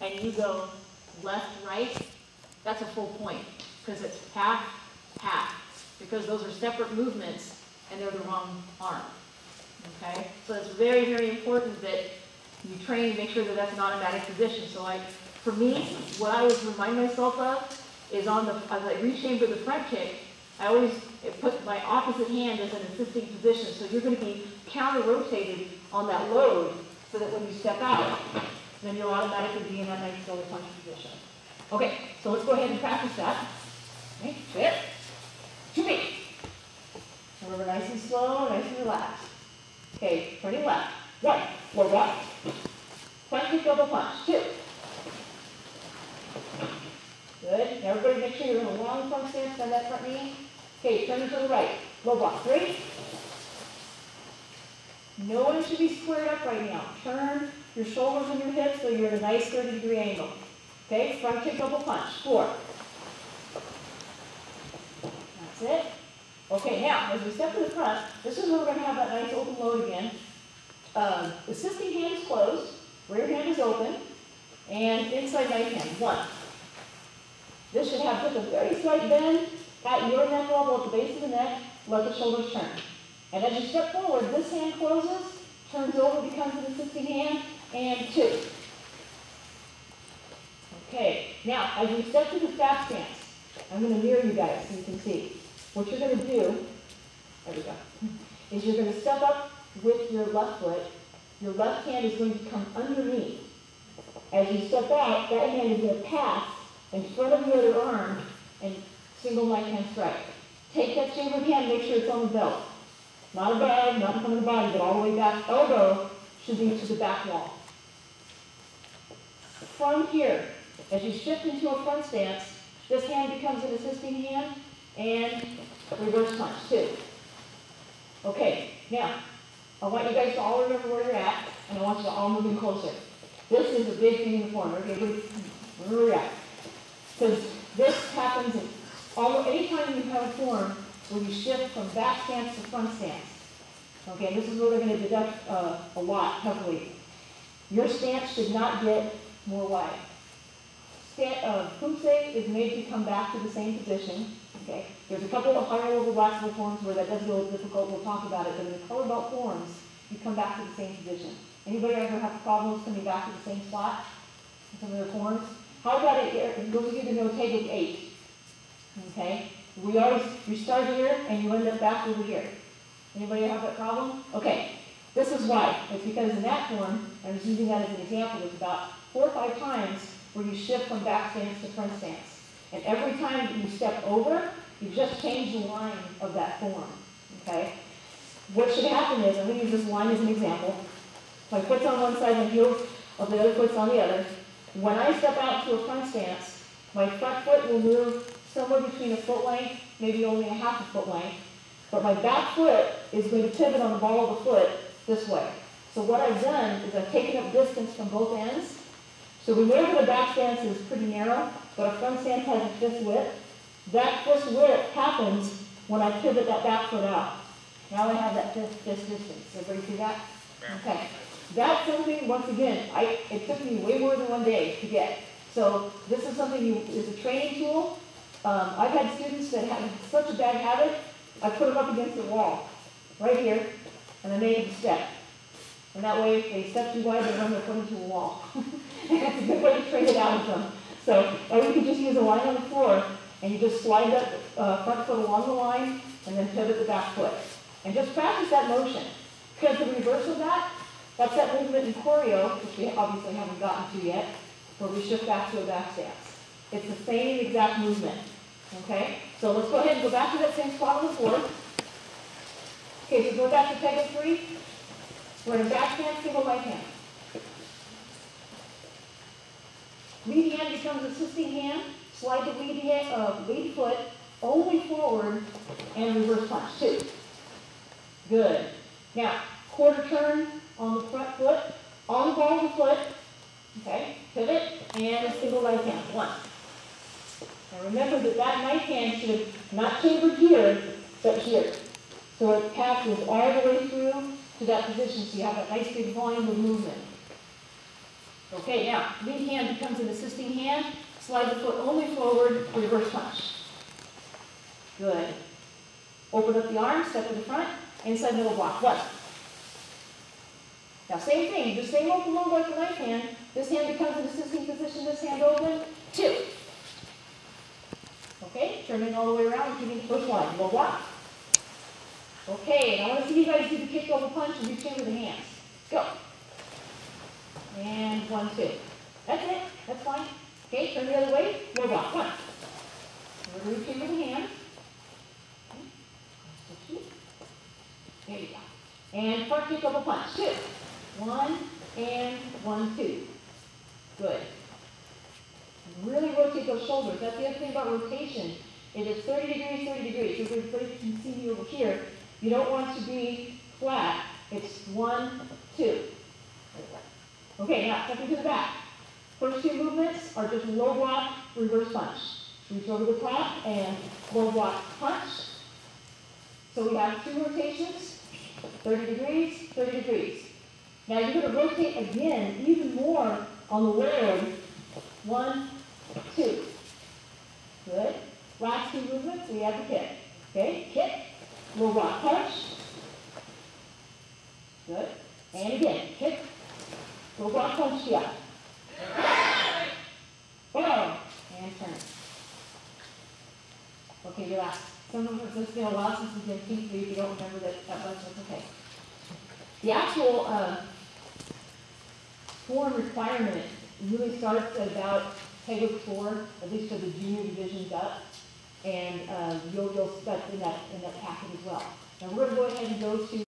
and you go left, right, that's a full point, because it's half, half, because those are separate movements, and they're the wrong arm, okay? So it's very, very important that you train and make sure that that's an automatic position. So like, for me, what I always remind myself of is as I rechamber the front kick, I always put my opposite hand as an assisting position. So you're going to be counter-rotated on that load so that when you step out, then you'll automatically be in that nice double punch position. Okay, so let's go ahead and practice that. Okay, fit, 2 feet. Remember, nice and slow, nice and relaxed. Okay, turning left. 1, low up. Front kick, double punch. 2. Good. Everybody make sure you're in a long front stance, bend that front knee. Okay, turning to the right. Low block. 3. No one should be squared up right now. Turn your shoulders and your hips so you're at a nice 30-degree angle. Okay, front kick, double punch. 4. That's it. Okay, now, as we step to the front, this is where we're going to have that nice open load again. Assisting hand is closed, rear hand is open, and inside knife hand, 1. This should have just a very slight bend at your neck level at the base of the neck. Let the shoulders turn. And as you step forward, this hand closes, turns over, becomes an assisting hand, and 2. Okay, now as we step to the back stance, I'm going to mirror you guys so you can see. What you're going to do, there we go, is you're going to step up with your left foot. Your left hand is going to come underneath. As you step out, that hand is going to pass in front of the other arm and single knife hand strike. Take that chambered hand, make sure it's on the belt. Not above, not in front of the body, but all the way back. Elbow should be to the back wall. From here, as you shift into a front stance, this hand becomes an assisting hand and reverse punch, 2. Okay, now, I want you guys to all remember where you're at, and I want you to all move in closer. This is a big thing in the form. Okay, remember where we're at. Because this happens anytime you have a form where you shift from back stance to front stance. Okay, this is where they're going to deduct a lot heavily. Your stance should not get more wide. Pumse is made to come back to the same position. Okay, there's a couple of higher level black belt forms where that does get a little difficult. We'll talk about it. But in the color belt forms, you come back to the same position. Anybody ever have problems coming back to the same spot in some of their forms? How about it? Those of you that know table 8. Okay, you start here and you end up back over here. Anybody have that problem? Okay, this is why. It's because in that form, I'm just using that as an example, there's about 4 or 5 times where you shift from back stance to front stance. And every time that you step over, you just change the line of that form. Okay? What should happen is, I'm going to use this line as an example. My foot's on one side and the heels of the other foot's on the other. When I step out to a front stance, my front foot will move somewhere between a foot length, maybe only a half a foot length. But my back foot is going to pivot on the ball of the foot this way. So what I've done is I've taken up distance from both ends. So remember the back stance is pretty narrow, but a front stance has a fist width. That fist width happens when I pivot that back foot out. Now I have that fist distance. Everybody see that? Okay. That's something, once again, it took me way more than 1 day to get. So this is something is a training tool. I've had students that have such a bad habit, I put them up against the wall, right here, and I made them step. And that way, if they step too wide, they run their foot into a wall. That's a good way to train it out of them. So, or you can just use a line on the floor, and you just slide that front foot along the line, and then pivot the back foot. And just practice that motion. Because the reverse of that's that movement in choreo, which we obviously haven't gotten to yet, where we shift back to a back stance. It's the same exact movement. Okay? So let's go ahead and go back to that same spot on the floor. Okay, so go back to peg of 3. We're in a back stance, single right hand. Lead hand becomes assisting hand. Slide the lead foot only forward and reverse punch. 2. Good. Now, quarter turn on the front foot, on the ball of the foot. Okay, pivot, and a single right hand. 1. Now remember that knife hand should have not chambered here, but here. So it passes all the way through to that position, so you have a nice big volume of movement. Okay, now, lead hand becomes an assisting hand. Slide the foot only forward, reverse punch. Good. Open up the arm, step to the front, inside middle block. 1. Now, same thing, the same open low like the knife hand. This hand becomes an assisting position, this hand open. 2. Okay, turning all the way around, keeping the first line. Low block. Okay, and I want to see you guys do the kick over punch and reach in with the hands. Go. And 1, 2. That's it. That's fine. Okay, turn the other way. Low block. 1. We're reaching with the hands. Okay. There you go. And front kick over punch. 2. 1 and 1, 2. Good. Really rotate those shoulders. That's the other thing about rotation. It is 30 degrees, 30 degrees. So everybody can see me over here. You don't want to be flat. It's 1, 2. Okay, now stepping to the back. First 2 movements are just low block, reverse punch. Reach over the top and low block punch. So we have 2 rotations, 30 degrees, 30 degrees. Now you're going to rotate again, even more on the railroad. 1, 2. Good. Last 2 movements, we have the kick. Okay, kick, low block punch. Good. And again, kick, low block punch, yeah. Boom. And turn. Okay, relax. Some of us, it's been a while since we've been teeth, if you don't remember that much, that's okay. The actual form requirement really starts at about Peg 4, at least for the junior divisions up, and you'll start in that packet as well. Now we're going to go ahead and go to